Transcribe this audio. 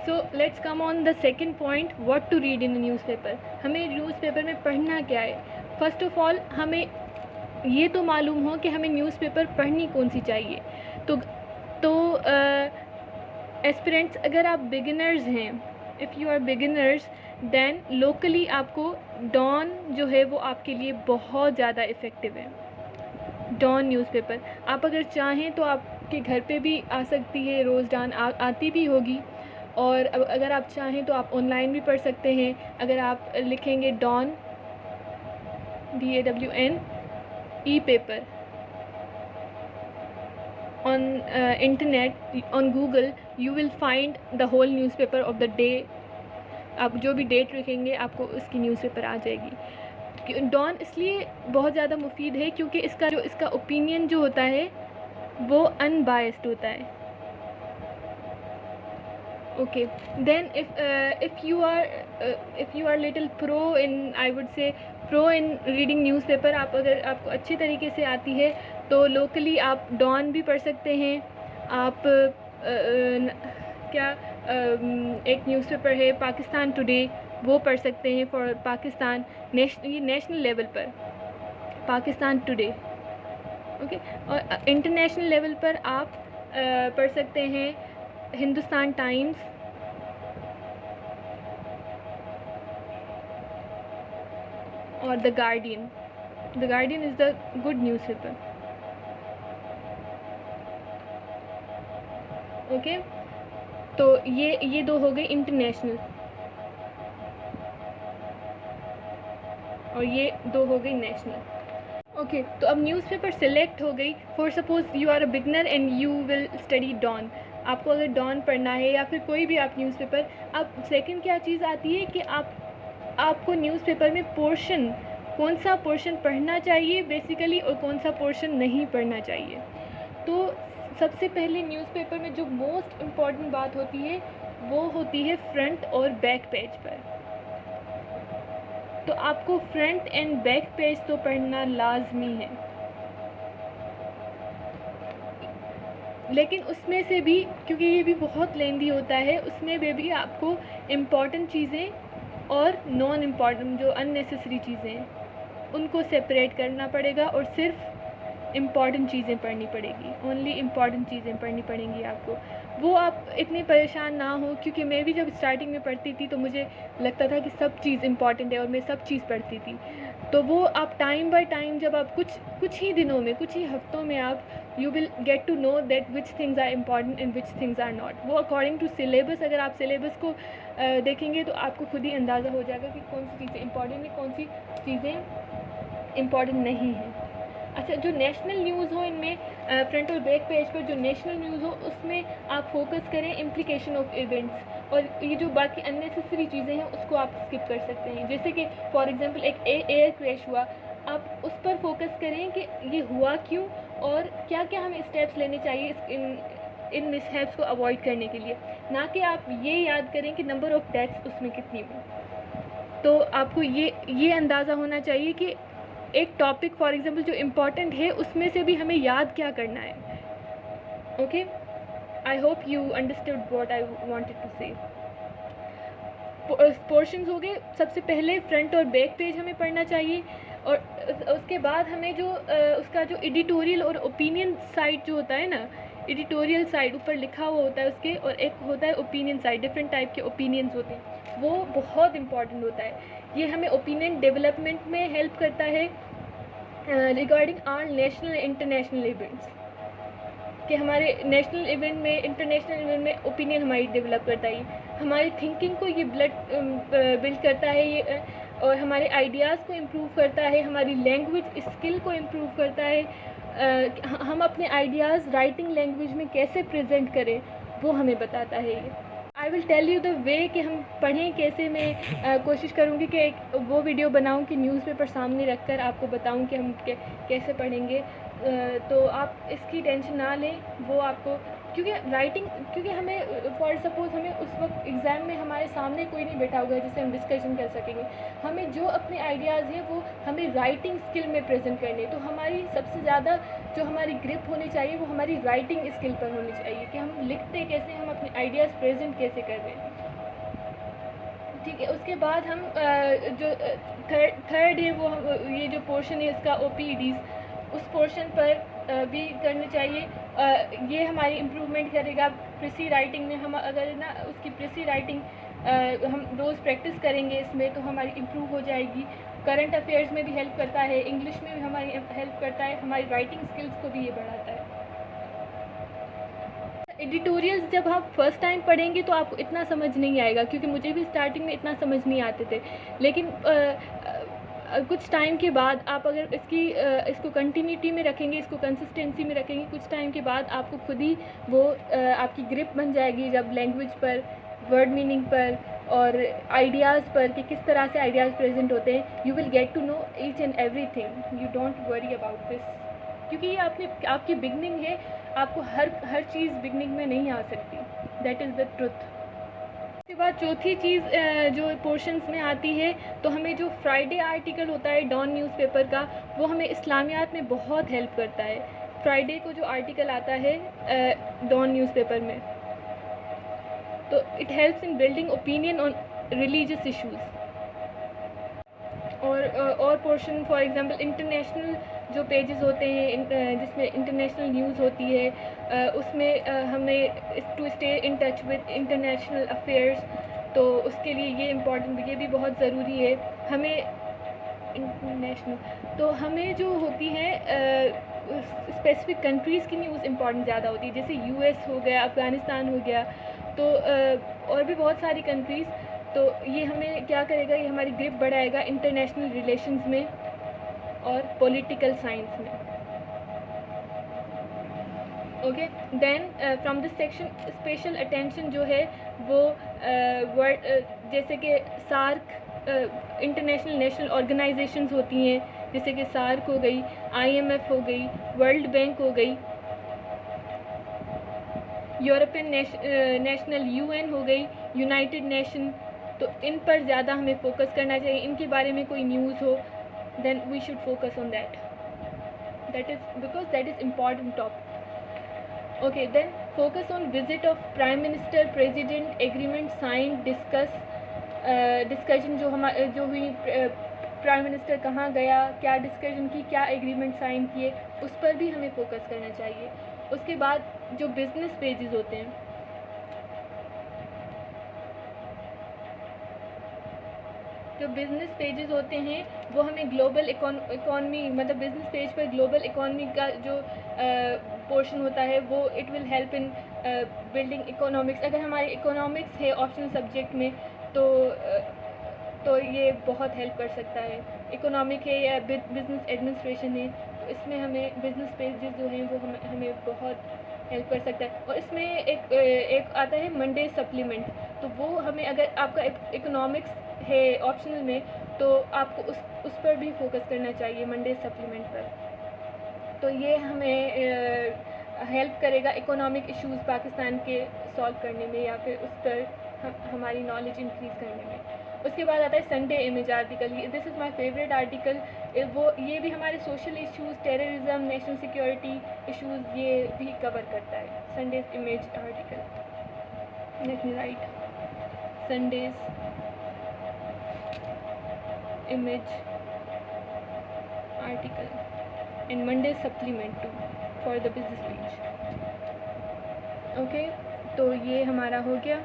So let's come on the second point, what to read in newspaper. हमें newspaper में पढ़ना क्या है। फर्स्ट ऑफ ऑल हमें ये तो मालूम हो कि हमें न्यूज़पेपर पढ़नी कौन सी चाहिए। तो एस्पिरेंट्स, अगर आप बिगिनर्स हैं, if you are beginners, then locally आपको डॉन जो है वो आपके लिए बहुत ज़्यादा इफ़ेक्टिव है। डॉन न्यूज़पेपर आप अगर चाहें तो आपके घर पे भी आ सकती है, रोज़ डॉन आती भी होगी। और अगर आप चाहें तो आप ऑनलाइन भी पढ़ सकते हैं। अगर आप लिखेंगे Dawn, DAWN, e paper on internet, on Google, you will find the whole newspaper of the day। आप जो भी डेट रखेंगे आपको उसकी न्यूज़पेपर आ जाएगी। डॉन इसलिए बहुत ज़्यादा मुफीद है क्योंकि इसका ओपिनियन जो होता है वो अनबायस्ड होता है। Okay, then if you are little pro in, I would say pro in reading newspaper, अगर आपको अच्छी तरीके से आती है तो लोकली आप डॉन भी पढ़ सकते हैं। आप एक न्यूज़पेपर है पाकिस्तान टुडे, वो पढ़ सकते हैं फॉर पाकिस्तान, ये नेशनल लेवल पर पाकिस्तान टुडे। ओके, और इंटरनेशनल लेवल पर आप पढ़ सकते हैं हिंदुस्तान टाइम्स और the guardian. The guardian is the good newspaper. Okay, तो ये दो हो गए इंटरनेशनल और ये दो हो गई नेशनल। ओके, तो अब न्यूज़पेपर सिलेक्ट हो गई। For suppose you are a beginner and you will study Dawn. आपको अगर डॉन पढ़ना है या फिर कोई भी आप न्यूज़पेपर, अब सेकंड क्या चीज़ आती है कि आपको न्यूज़पेपर में पोर्शन, कौन सा पोर्शन पढ़ना चाहिए बेसिकली और कौन सा पोर्शन नहीं पढ़ना चाहिए। तो सबसे पहले न्यूज़पेपर में जो मोस्ट इम्पॉर्टेंट बात होती है वो होती है फ्रंट और बैक पेज पर। तो आपको फ्रंट एंड बैक पेज तो पढ़ना लाजमी है, लेकिन उसमें से भी, क्योंकि ये भी बहुत लेंदी होता है, उसमें भी आपको इम्पॉर्टेंट चीज़ें और नॉन इम्पॉर्टेंट जो अननेसेसरी चीज़ें हैं उनको सेपरेट करना पड़ेगा और सिर्फ इम्पॉर्टेंट चीज़ें पढ़नी पड़ेगी। ओनली इम्पॉर्टेंट चीज़ें पढ़नी पड़ेंगी आपको। वो आप इतने परेशान ना हो, क्योंकि मैं भी जब स्टार्टिंग में पढ़ती थी तो मुझे लगता था कि सब चीज़ इम्पॉर्टेंट है और मैं सब चीज़ पढ़ती थी। तो वो आप टाइम बाय टाइम जब आप कुछ ही दिनों में, कुछ ही हफ्तों में आप you will get to know that which things are important and which things are not. वो अकॉर्डिंग टू सिलेबस, अगर आप सिलेबस को देखेंगे तो आपको खुद ही अंदाज़ा हो जाएगा कि कौन सी चीज़ें इम्पॉर्टेंट है, कौन सी चीज़ें इम्पॉर्टेंट नहीं हैं। अच्छा, जो नेशनल न्यूज़ हो इनमें फ्रंट और बैक पेज पर जो नेशनल न्यूज़ हो उसमें आप फोकस करें इम्प्लीकेशन ऑफ इवेंट्स, और ये जो बाकी अननेसेसरी चीज़ें हैं उसको आप स्किप कर सकते हैं। जैसे कि फॉर एग्जांपल एक एयर क्रैश हुआ, आप उस पर फोकस करें कि ये हुआ क्यों और क्या क्या हमें स्टेप्स लेने चाहिए इन मिसहैप्स को अवॉइड करने के लिए, ना कि आप ये याद करें कि नंबर ऑफ़ डेथ्स उसमें कितनी हुई। तो आपको ये अंदाज़ा होना चाहिए कि एक टॉपिक फॉर एग्जांपल जो इम्पॉर्टेंट है उसमें से भी हमें याद क्या करना है। Okay, I hope you understood what I wanted to say. Portions हो गए, सबसे पहले फ्रंट और बैक पेज हमें पढ़ना चाहिए, और उसके बाद हमें जो उसका जो एडिटोरियल और ओपिनियन साइड जो होता है ना, एडिटोरियल साइड ऊपर लिखा हुआ होता है उसके, और एक होता है ओपिनियन साइड, डिफरेंट टाइप के ओपिनियंस होते हैं, वो बहुत इंपॉर्टेंट होता है। ये हमें ओपिनियन डेवलपमेंट में हेल्प करता है regarding our national international events, कि हमारे नेशनल इवेंट में, इंटरनेशनल इवेंट में ओपिनियन हमारी डेवलप करता है, हमारी थिंकिंग को ये बिल्ड करता है ये, और हमारे आइडियाज़ को इम्प्रूव करता है, हमारी लैंग्वेज स्किल को इम्प्रूव करता है। हम अपने आइडियाज़ राइटिंग लैंग्वेज में कैसे प्रेजेंट करें वो हमें बताता है ये। I will tell you the way कि हम पढ़ें कैसे। मैं कोशिश करूँगी कि एक वो वीडियो बनाऊँ कि न्यूज़पेपर सामने रख कर आपको बताऊँ कि हम कैसे पढ़ेंगे। तो आप इसकी टेंशन ना लें, वो आपको क्योंकि राइटिंग, क्योंकि हमें फॉर सपोज़ हमें उस वक्त एग्ज़ाम में हमारे सामने कोई नहीं बैठा हुआ है जिससे हम डिस्कशन कर सकेंगे, हमें जो अपने आइडियाज़ हैं वो हमें राइटिंग स्किल में प्रेजेंट करने, तो हमारी सबसे ज़्यादा जो हमारी ग्रिप होनी चाहिए वो हमारी राइटिंग स्किल पर होनी चाहिए कि हम लिखते कैसे, हम अपने आइडियाज़ प्रेजेंट कैसे कर रहे हैं। ठीक है, उसके बाद हम जो थर्ड है वो ये जो पोर्शन है इसका OPEDs, उस पोर्शन पर भी करने चाहिए। ये हमारी इम्प्रूवमेंट करेगा प्रेसी राइटिंग में। हम अगर ना उसकी प्रेसी राइटिंग हम रोज़ प्रैक्टिस करेंगे इसमें तो हमारी इम्प्रूव हो जाएगी। करंट अफेयर्स में भी हेल्प करता है, इंग्लिश में भी हमारी हेल्प करता है, हमारी राइटिंग स्किल्स को भी ये बढ़ाता है। एडिटोरियल्स जब आप फर्स्ट टाइम पढ़ेंगे तो आपको इतना समझ नहीं आएगा, क्योंकि मुझे भी स्टार्टिंग में इतना समझ नहीं आते थे, लेकिन कुछ टाइम के बाद आप अगर इसको कंटिन्यूटी में रखेंगे, इसको कंसिस्टेंसी में रखेंगे, कुछ टाइम के बाद आपको खुद ही वो आपकी ग्रिप बन जाएगी, जब लैंग्वेज पर, वर्ड मीनिंग पर और आइडियाज़ पर कि किस तरह से आइडियाज़ प्रेजेंट होते हैं। You will get to know each and everything, you don't worry about this, क्योंकि ये आपकी बिगनिंग है। आपको हर चीज़ बिगनिंग में नहीं आ सकती, दैट इज़ द ट्रुथ। उसके बाद चौथी चीज़ जो पोर्शंस में आती है, तो हमें जो फ्राइडे आर्टिकल होता है डॉन न्यूज़पेपर का, वो हमें इस्लामियात में बहुत हेल्प करता है। फ्राइडे को जो आर्टिकल आता है डॉन न्यूज़पेपर में, तो it helps in building opinion on religious issues. और पोर्शन फॉर एग्जांपल इंटरनेशनल जो पेजेस होते हैं जिसमें इंटरनेशनल न्यूज़ होती है, उसमें हमें to stay in touch with international affairs, तो उसके लिए ये इम्पॉर्टेंट, ये भी बहुत ज़रूरी है हमें इंटरनेशनल। तो हमें जो होती है स्पेसिफिक कंट्रीज़ की न्यूज़ इम्पॉर्टेंट ज़्यादा होती है, जैसे US हो गया, अफ़गानिस्तान हो गया, तो और भी बहुत सारी कंट्रीज़। तो ये हमें क्या करेगा, ये हमारी ग्रिप बढ़ाएगा इंटरनेशनल रिलेशंस में और पॉलिटिकल साइंस में। Okay, then from this section special attention जो है वो वर्ड जैसे कि सार्क, इंटरनेशनल नेशनल ऑर्गेनाइजेशंस होती हैं, जैसे कि सार्क हो गई, IMF हो गई, वर्ल्ड बैंक हो गई, यूरोपियन नेशनल UN हो गई, यूनाइटेड नेशन। तो इन पर ज़्यादा हमें फोकस करना चाहिए। इनके बारे में कोई न्यूज़ हो then we should focus on that is because that is important topic. Okay, then focus on visit of prime minister, president, agreement sign, discussion जो हुई, प्राइम मिनिस्टर कहाँ गया, क्या डिस्कशन की, क्या एग्रीमेंट साइन किए, उस पर भी हमें फोकस करना चाहिए। उसके बाद जो बिज़नेस पेजेस होते हैं, जो बिज़नेस पेजेस होते हैं वो हमें ग्लोबल इकॉनमी, मतलब बिज़नेस पेज पर ग्लोबल इकॉनमी का जो पोर्शन होता है वो it will help in building economics. अगर हमारी इकोनॉमिक्स है ऑप्शनल सब्जेक्ट में तो ये बहुत हेल्प कर सकता है। इकोनॉमिक है या बिज़नेस एडमिनिस्ट्रेशन है, तो इसमें हमें बिज़नेस पेजेस जो हैं वो हमें बहुत हेल्प कर सकता है। और इसमें एक आता है मंडे सप्लीमेंट, तो वो हमें, अगर आपका इकोनॉमिक्स है ऑप्शनल में, तो आपको उस पर भी फोकस करना चाहिए, मंडे सप्लीमेंट पर। तो ये हमें हेल्प करेगा इकोनॉमिक इश्यूज़ पाकिस्तान के सॉल्व करने में, या फिर उस पर हमारी नॉलेज इंक्रीज़ करने में। उसके बाद आता है Sunday image article. This is my favourite article. वो ये भी हमारे social issues, terrorism, national security issues ये भी कवर करता है, Sundays image article. Let me right Sundays image article and Monday supplement too for the business page. Okay, तो ये हमारा हो गया।